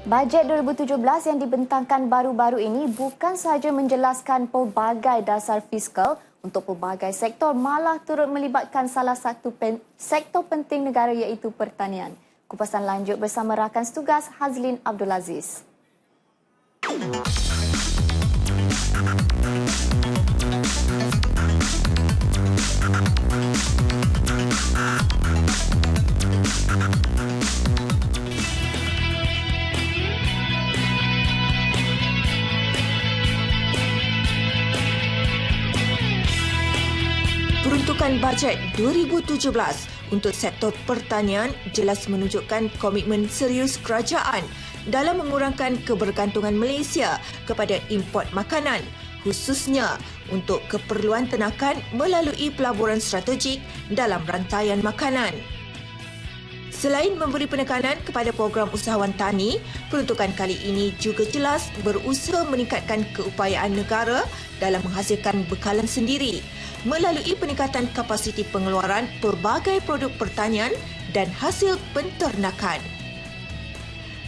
Bajet 2017 yang dibentangkan baru-baru ini bukan sahaja menjelaskan pelbagai dasar fiskal untuk pelbagai sektor, malah turut melibatkan salah satu sektor penting negara iaitu pertanian. Kupasan lanjut bersama rakan setugas Hazlin Abdul Aziz. Peruntukan bajet 2017 untuk sektor pertanian jelas menunjukkan komitmen serius kerajaan dalam mengurangkan kebergantungan Malaysia kepada import makanan, khususnya untuk keperluan ternakan melalui pelaburan strategik dalam rantaian makanan. Selain memberi penekanan kepada program usahawan tani, peruntukan kali ini juga jelas berusaha meningkatkan keupayaan negara dalam menghasilkan bekalan sendiri melalui peningkatan kapasiti pengeluaran pelbagai produk pertanian dan hasil penternakan.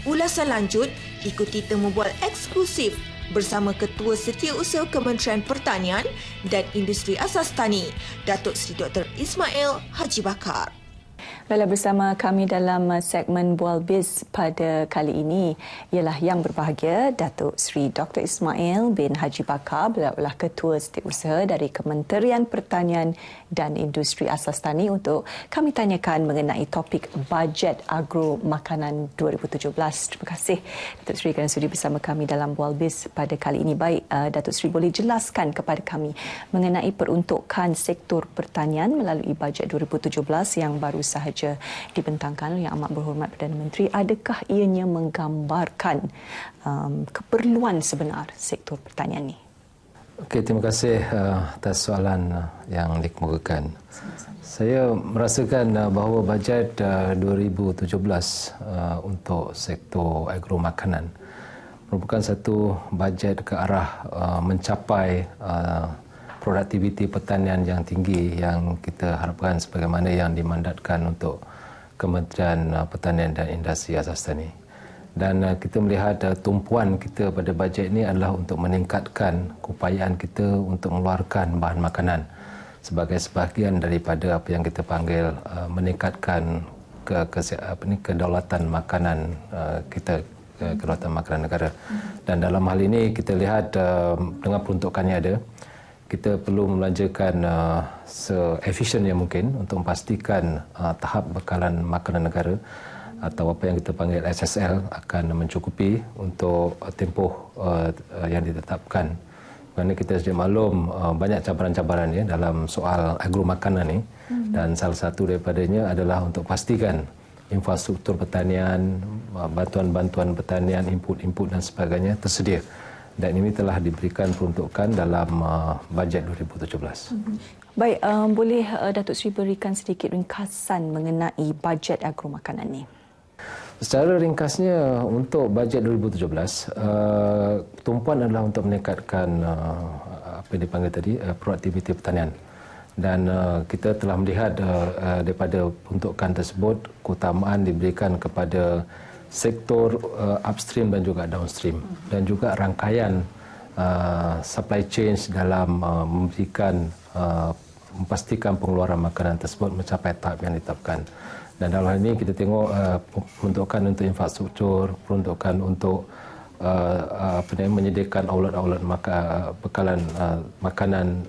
Ulasan lanjut ikuti temu bual eksklusif bersama Ketua Setiausaha Kementerian Pertanian dan Industri Asas Tani, Datuk Seri Dr. Ismail Haji Bakar. Baiklah, bersama kami dalam segmen Bual Biz pada kali ini ialah yang berbahagia Datuk Seri Dr. Ismail bin Haji Bakar. Beliau adalah Ketua Setiausaha dari Kementerian Pertanian dan Industri Asas Tani untuk kami tanyakan mengenai topik bajet agro makanan 2017. Terima kasih Datuk Seri kerana sudi bersama kami dalam Bual Biz pada kali ini. Baik, Datuk Seri boleh jelaskan kepada kami mengenai peruntukan sektor pertanian melalui bajet 2017 yang baru sahaja dibentangkan oleh Yang Amat Berhormat Perdana Menteri. Adakah ianya menggambarkan keperluan sebenar sektor pertanian ini? Okey, terima kasih atas soalan yang dikemukakan. Saya merasakan bahawa bajet 2017 untuk sektor agro makanan merupakan satu bajet ke arah mencapai produktiviti pertanian yang tinggi yang kita harapkan sebagaimana yang dimandatkan untuk Kementerian Pertanian dan Industri Asas Tani. Dan kita melihat tumpuan kita pada bajet ini adalah untuk meningkatkan keupayaan kita untuk mengeluarkan bahan makanan sebagai sebahagian daripada apa yang kita panggil meningkatkan kedaulatan makanan kita, kedaulatan makanan negara. Dan dalam hal ini kita lihat dengan peruntukannya ada, kita perlu melanjutkan se-efisien yang mungkin untuk memastikan tahap bekalan makanan negara atau apa yang kita panggil SSL akan mencukupi untuk tempoh yang ditetapkan. Kerana kita sedia maklum banyak cabaran-cabaran ya dalam soal agro makanan ni, dan salah satu daripadanya adalah untuk pastikan infrastruktur pertanian, bantuan-bantuan pertanian, input-input dan sebagainya tersedia. Dan ini telah diberikan peruntukan dalam bajet 2017. Baik, boleh Datuk Seri berikan sedikit ringkasan mengenai bajet agro makanan ini? Secara ringkasnya untuk bajet 2017, tumpuan adalah untuk meningkatkan apa yang dipanggil tadi produktiviti pertanian. Dan kita telah melihat daripada peruntukan tersebut keutamaan diberikan kepada sektor upstream dan juga downstream, dan juga rangkaian supply chain dalam memastikan pengeluaran makanan tersebut mencapai tahap yang ditetapkan. Dan dalam hal ini kita tengok peruntukan untuk infrastruktur, peruntukan untuk menyediakan outlet-outlet bekalan makanan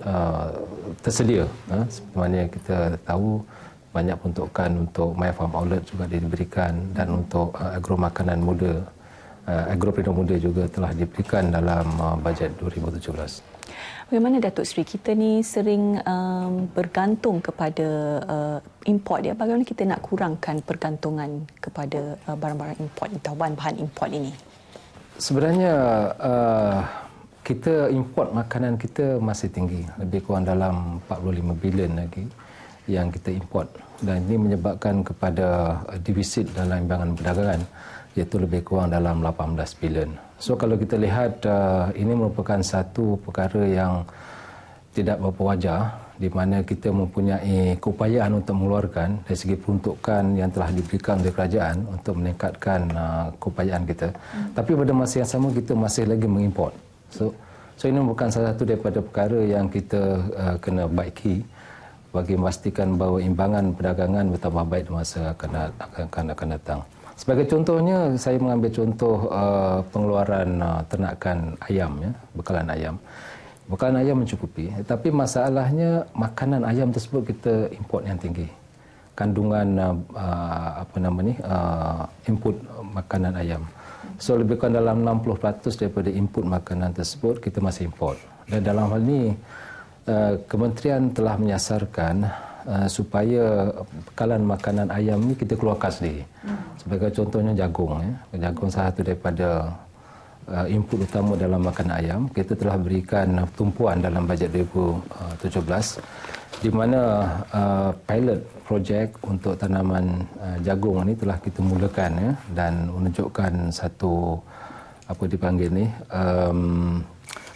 tersedia. Seperti mana kita tahu, banyak peruntukan untuk My Farm Outlet juga diberikan, dan untuk agro makanan muda, agropreneur muda juga telah diberikan dalam bajet 2017. Bagaimana Datuk Seri, kita ni sering bergantung kepada import ya. Bagaimana kita nak kurangkan pergantungan kepada barang-barang import atau bahan-bahan import ini? Sebenarnya kita import makanan kita masih tinggi, lebih kurang dalam 45 bilion lagi yang kita import, dan ini menyebabkan kepada defisit dalam imbangan perdagangan iaitu lebih kurang dalam 18 bilion. So kalau kita lihat ini merupakan satu perkara yang tidak berapa wajar di mana kita mempunyai keupayaan untuk mengeluarkan dari segi peruntukan yang telah diberikan oleh kerajaan untuk meningkatkan keupayaan kita. Tapi pada masa yang sama kita masih lagi mengimport. So ini bukan salah satu daripada perkara yang kita kena baiki bagi memastikan bahawa imbangan perdagangan bertambah baik di masa akan datang. Sebagai contohnya, saya mengambil contoh pengeluaran ternakan ayam, ya, bekalan ayam. Bekalan ayam mencukupi, tapi masalahnya makanan ayam tersebut kita import yang tinggi. Kandungan input makanan ayam. So lebih kurang dalam 60% daripada input makanan tersebut kita masih import. Dan dalam hal ini kementerian telah menyasarkan supaya bekalan makanan ayam ni kita keluarkan sendiri. Sebagai contohnya jagung. Ya. Jagung salah satu daripada input utama dalam makanan ayam. Kita telah berikan tumpuan dalam bajet 2017 di mana pilot projek untuk tanaman jagung ini telah kita mulakan, ya, dan menunjukkan satu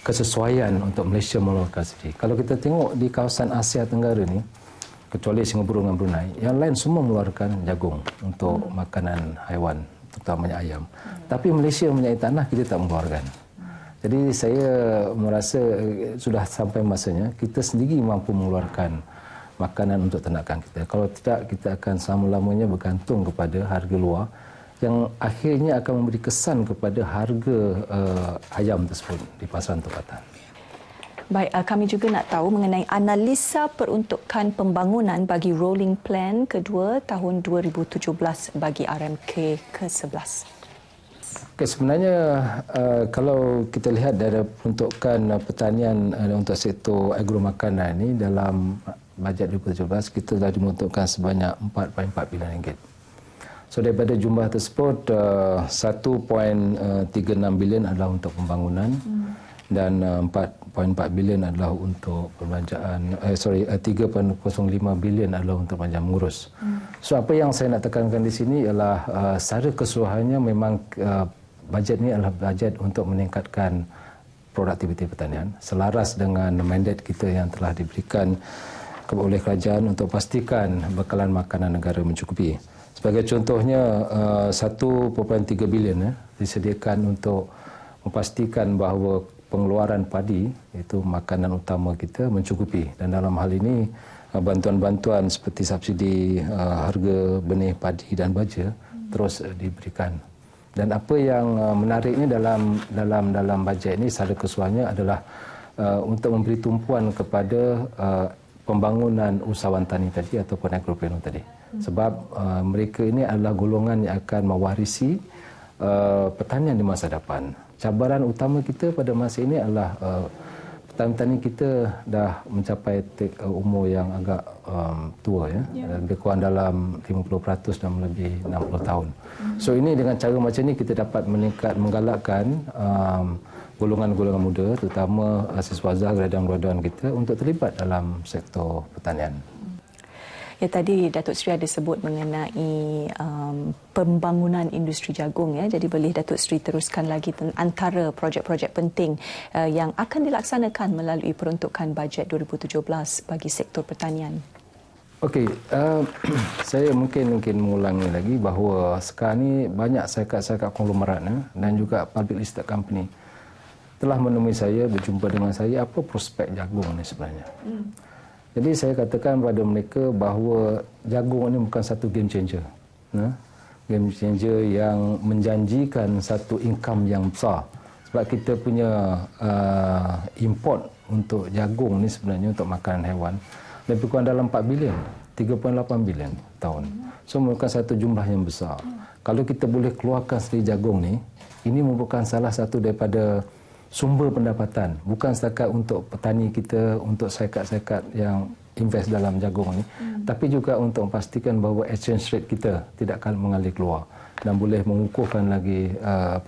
kesesuaian untuk Malaysia mengeluarkan sendiri. Kalau kita tengok di kawasan Asia Tenggara ni, kecuali Singapura dengan Brunei, yang lain semua mengeluarkan jagung untuk makanan haiwan, terutamanya ayam. Tapi Malaysia mempunyai tanah, kita tak mengeluarkan. Jadi saya merasa sudah sampai masanya kita sendiri mampu mengeluarkan makanan untuk ternakan kita. Kalau tidak, kita akan selama-lamanya bergantung kepada harga luar yang akhirnya akan memberi kesan kepada harga ayam tersebut di pasaran tempatan. Baik, kami juga nak tahu mengenai analisa peruntukan pembangunan bagi rolling plan kedua tahun 2017 bagi RMK ke-11. Okay, sebenarnya kalau kita lihat dari peruntukan pertanian untuk sektor agromakanan ini dalam bajet 2017 kita telah diperuntukkan sebanyak 4.4 bilion ringgit. So daripada jumlah tersebut 1.36 bilion adalah untuk pembangunan dan 4.4 bilion adalah untuk perbelanjaan 3.05 bilion adalah untuk perbelanjaan mengurus. So apa yang saya nak tekankan di sini ialah secara keseluruhannya memang bajet ini adalah bajet untuk meningkatkan produktiviti pertanian selaras dengan mandat kita yang telah diberikan oleh kerajaan untuk pastikan bekalan makanan negara mencukupi. Sebagai contohnya 1.3 bilion disediakan untuk memastikan bahawa pengeluaran padi, itu makanan utama kita, mencukupi. Dan dalam hal ini bantuan-bantuan seperti subsidi harga benih padi dan baja terus diberikan. Dan apa yang menariknya dalam bajet ini secara keseluruhannya adalah untuk memberi tumpuan kepada pembangunan usahawan tani tadi ataupun agropreneur tadi. Sebab mereka ini adalah golongan yang akan mewarisi pertanian di masa depan. Cabaran utama kita pada masa ini adalah petani-petani kita dah mencapai umur yang agak tua, ya. Lebih kurang dalam 50% dan lebih 60 tahun. So ini dengan cara macam ini kita dapat menggalakkan golongan-golongan muda, terutama siswaza graduan-graduan kita untuk terlibat dalam sektor pertanian. Ya, tadi Datuk Seri ada sebut mengenai pembangunan industri jagung, ya. Jadi boleh Datuk Seri teruskan lagi antara projek-projek penting yang akan dilaksanakan melalui peruntukan bajet 2017 bagi sektor pertanian. Okey, saya mungkin mengulangi lagi bahawa sekarang ni banyak syarikat-syarikat konglomerat dan juga public listed company telah menemui saya, berjumpa dengan saya, apa prospek jagung ni sebenarnya. Jadi saya katakan kepada mereka bahawa jagung ini bukan satu game changer. Game changer yang menjanjikan satu income yang besar. Sebab kita punya import untuk jagung ni sebenarnya untuk makanan haiwan lebih kurang dalam 4 bilion, 3.8 bilion tahun. So merupakan satu jumlah yang besar. Kalau kita boleh keluarkan sendiri jagung ni, ini merupakan salah satu daripada sumber pendapatan, bukan setakat untuk petani kita, untuk syarikat-syarikat yang invest dalam jagung ini, tapi juga untuk memastikan bahawa exchange rate kita tidak akan mengalir keluar dan boleh mengukuhkan lagi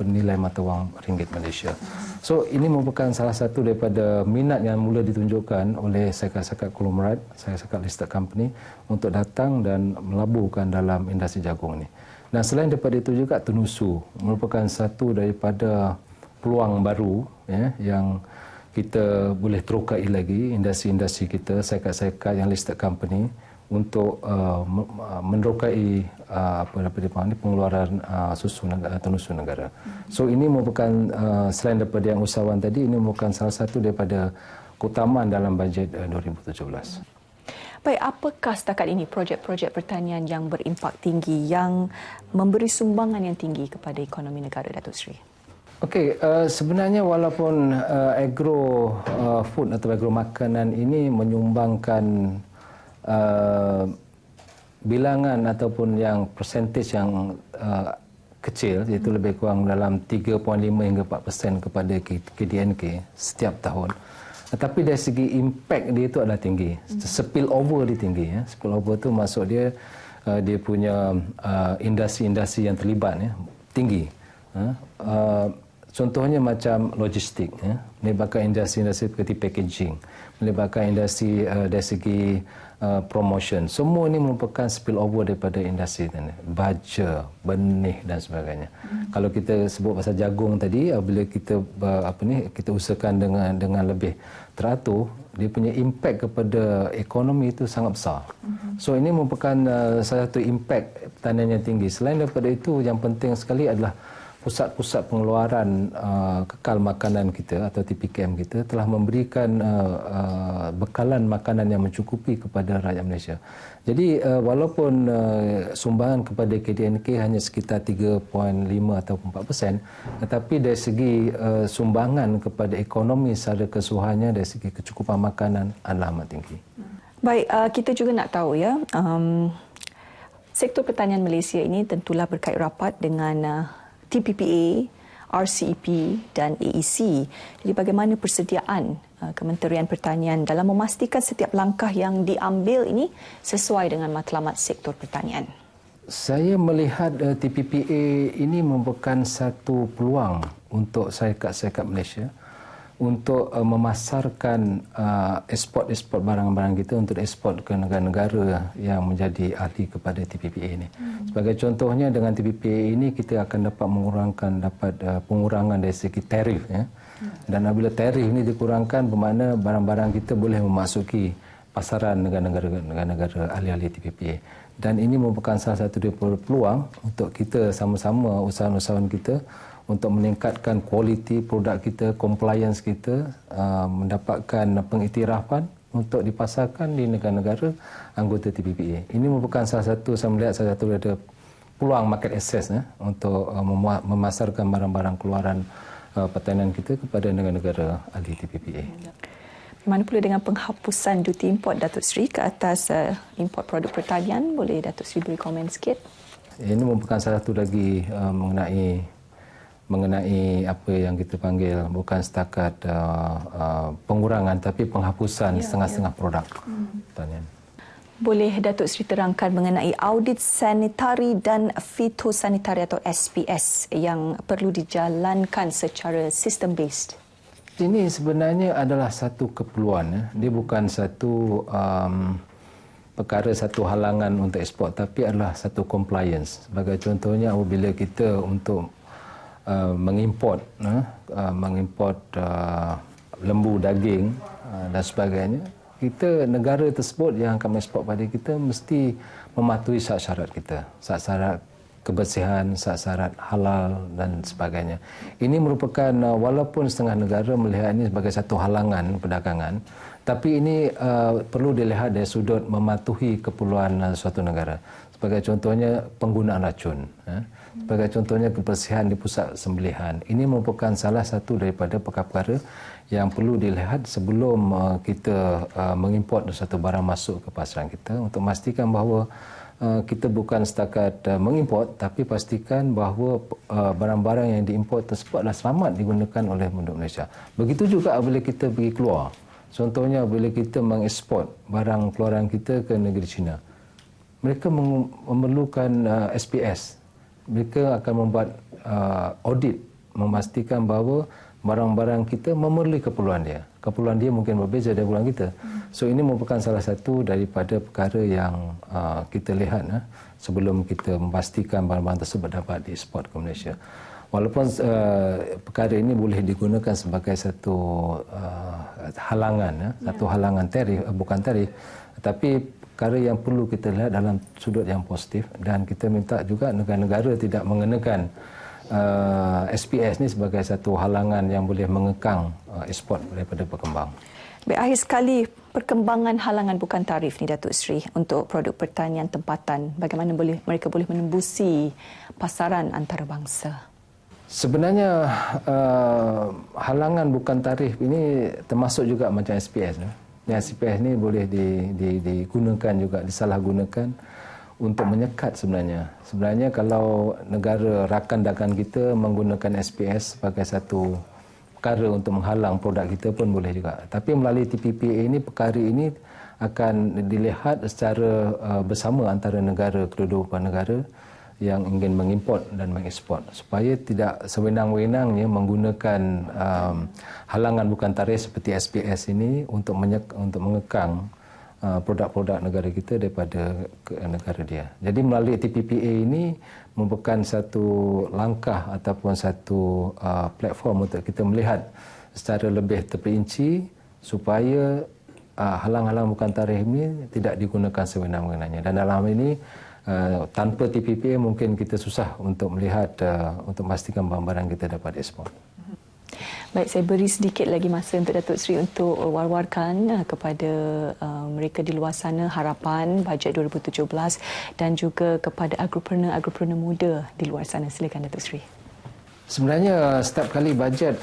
nilai mata wang ringgit Malaysia. So ini merupakan salah satu daripada minat yang mula ditunjukkan oleh syarikat-syarikat konglomerat, syarikat listed company untuk datang dan melabuhkan dalam industri jagung ini. Dan selain daripada itu juga Tenusu merupakan satu daripada peluang baru, ya, yang kita boleh terokai lagi industri-industri kita, syarikat-syarikat yang listed company untuk menerokai pengeluaran susu negara. So ini merupakan selain daripada yang usahawan tadi, ini merupakan salah satu daripada keutamaan dalam bajet 2017. Baik, apakah setakat ini projek-projek pertanian yang berimpak tinggi yang memberi sumbangan yang tinggi kepada ekonomi negara, Datuk Seri? Okey, sebenarnya walaupun agro food atau agro makanan ini menyumbangkan bilangan ataupun yang persentage yang kecil, iaitu lebih kurang dalam 3.5 hingga 4% kepada KDNK setiap tahun. Tetapi dari segi impact dia itu adalah tinggi. Spill over dia tinggi. Ya. Spill over itu maksud dia punya industri-industri yang terlibat tinggi. Contohnya macam logistik, melibatkan industri-industri seperti packaging, melibatkan industri dari segi promotion. Semua ini merupakan spill over daripada industri baja, benih dan sebagainya. Kalau kita sebut pasal jagung tadi, bila kita kita usahakan dengan lebih teratur, dia punya impact kepada ekonomi itu sangat besar. So ini merupakan salah satu impact pertanian yang tinggi. Selain daripada itu, yang penting sekali adalah pusat-pusat pengeluaran kekal makanan kita atau TPKM kita telah memberikan bekalan makanan yang mencukupi kepada rakyat Malaysia. Jadi walaupun sumbangan kepada KDNK hanya sekitar 3.5 atau 4%, tetapi dari segi sumbangan kepada ekonomi secara keseluruhannya, dari segi kecukupan makanan adalah amat tinggi. Baik, kita juga nak tahu ya, sektor pertanian Malaysia ini tentulah berkait rapat dengan TPPA, RCEP dan AEC. Jadi bagaimana persediaan Kementerian Pertanian dalam memastikan setiap langkah yang diambil ini sesuai dengan matlamat sektor pertanian? Saya melihat TPPA ini merupakan satu peluang untuk syarikat-syarikat Malaysia untuk memasarkan ekspor barang-barang kita untuk ekspor ke negara-negara yang menjadi ahli kepada TPPA ini. Sebagai contohnya, dengan TPPA ini kita akan dapat pengurangan dari segi tarif. Ya. Dan apabila tarif ini dikurangkan, bermakna barang-barang kita boleh memasuki pasaran negara-negara ahli-ahli TPPA. Dan ini merupakan salah satu daripada peluang untuk kita sama-sama, usahawan-usahawan kita, untuk meningkatkan kualiti produk kita, compliance kita, mendapatkan pengiktirafan untuk dipasarkan di negara-negara anggota TPPA. Ini merupakan salah satu, saya melihat salah satu dari peluang market access untuk memasarkan barang-barang keluaran pertanian kita kepada negara-negara ahli TPPA. Bagaimana pula dengan penghapusan duti import, Datuk Seri, ke atas import produk pertanian? Boleh Datuk Seri beri komen sikit? Ini merupakan salah satu lagi mengenai apa yang kita panggil bukan setakat pengurangan, tapi penghapusan setengah-setengah produk pertanian. Boleh Datuk Seri terangkan mengenai audit sanitari dan fitosanitari atau SPS yang perlu dijalankan secara system-based? Ini sebenarnya adalah satu keperluan. Dia bukan satu perkara, satu halangan untuk ekspor, tapi adalah satu compliance. Sebagai contohnya, apabila kita untuk mengimport lembu, daging dan sebagainya, kita, negara tersebut yang akan mengekspor pada kita mesti mematuhi syarat-syarat kita, syarat-syarat kebersihan, syarat-syarat halal dan sebagainya. Ini merupakan, walaupun setengah negara melihat ini sebagai satu halangan perdagangan, tapi ini perlu dilihat dari sudut mematuhi keperluan suatu negara. Sebagai contohnya penggunaan racun. Sebagai contohnya kebersihan di pusat sembelihan. Ini merupakan salah satu daripada perkara-perkara yang perlu dilihat sebelum kita mengimport satu barang masuk ke pasaran kita, untuk memastikan bahawa kita bukan setakat mengimport, tapi pastikan bahawa barang-barang yang diimport tersebut adalah selamat digunakan oleh penduduk Malaysia. Begitu juga apabila kita pergi keluar. Contohnya bila kita mengeksport barang keluaran kita ke negeri China. Mereka memerlukan SPS. Mereka akan membuat audit, memastikan bahawa barang-barang kita memerlukan keperluan dia. Keperluan dia mungkin berbeza dari keperluan kita. So ini merupakan salah satu daripada perkara yang kita lihat sebelum kita memastikan barang-barang tersebut dapat diekspor ke Malaysia. Walaupun perkara ini boleh digunakan sebagai satu halangan, satu halangan tarif, bukan tarif, tapi perkara yang perlu kita lihat dalam sudut yang positif, dan kita minta juga negara-negara tidak mengenakan SPS ni sebagai satu halangan yang boleh mengekang ekspor daripada berkembang. Baik, akhir sekali, perkembangan halangan bukan tarif ni Datuk Seri untuk produk pertanian tempatan, bagaimana mereka boleh menembusi pasaran antarabangsa? Sebenarnya halangan bukan tarif ini termasuk juga macam SPS. Yang SPS ni boleh digunakan juga, disalahgunakan untuk menyekat sebenarnya. Sebenarnya kalau negara rakan dagang kita menggunakan SPS sebagai satu perkara untuk menghalang produk kita pun boleh juga. Tapi melalui TPPA ini, perkara ini akan dilihat secara bersama antara negara, kedua-dua negara yang ingin mengimport dan mengeksport, supaya tidak sewenang-wenangnya menggunakan halangan bukan tarif seperti SPS ini untuk mengekang produk-produk negara kita daripada negara dia. Jadi melalui TPPA ini merupakan satu langkah ataupun satu platform untuk kita melihat secara lebih terperinci supaya halang-halang bukan tarif ini tidak digunakan sewenang-wenangnya. Dan dalam hal ini tanpa TPPA mungkin kita susah untuk melihat, untuk memastikan barang-barang kita dapat ekspor. Baik, saya beri sedikit lagi masa untuk Datuk Seri untuk war-warkan kepada mereka di luar sana harapan bajet 2017 dan juga kepada agropreneur muda di luar sana. Silakan Datuk Seri. Sebenarnya setiap kali bajet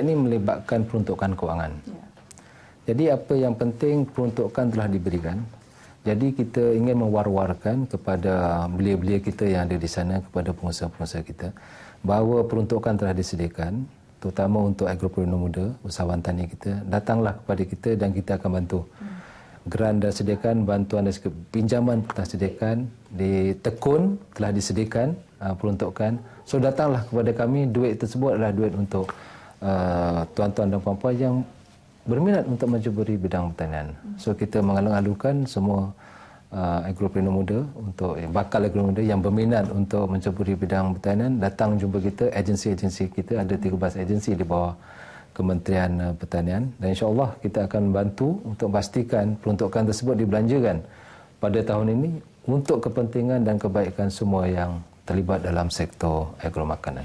ini melibatkan peruntukan kewangan. Jadi apa yang penting, peruntukan telah diberikan. Jadi kita ingin mewar-warkan kepada belia-belia kita yang ada di sana, kepada pengusaha-pengusaha kita, bahawa peruntukan telah disediakan, terutama untuk agropreneur muda, usahawan tani kita. Datanglah kepada kita dan kita akan bantu. Geran dah sediakan, bantuan dah sediakan, pinjaman telah sediakan, di tekun telah disediakan peruntukan. So datanglah kepada kami, duit tersebut adalah duit untuk tuan-tuan dan puan-puan yang berminat untuk menceburi bidang pertanian. So kita mengalung-alungkan semua agropreneur muda, untuk bakal agropreneur muda yang berminat untuk menceburi bidang pertanian, datang jumpa kita. Agensi-agensi kita ada 13 agensi di bawah Kementerian Pertanian, dan insya-Allah kita akan bantu untuk pastikan peruntukan tersebut dibelanjakan pada tahun ini untuk kepentingan dan kebaikan semua yang terlibat dalam sektor agromakanan.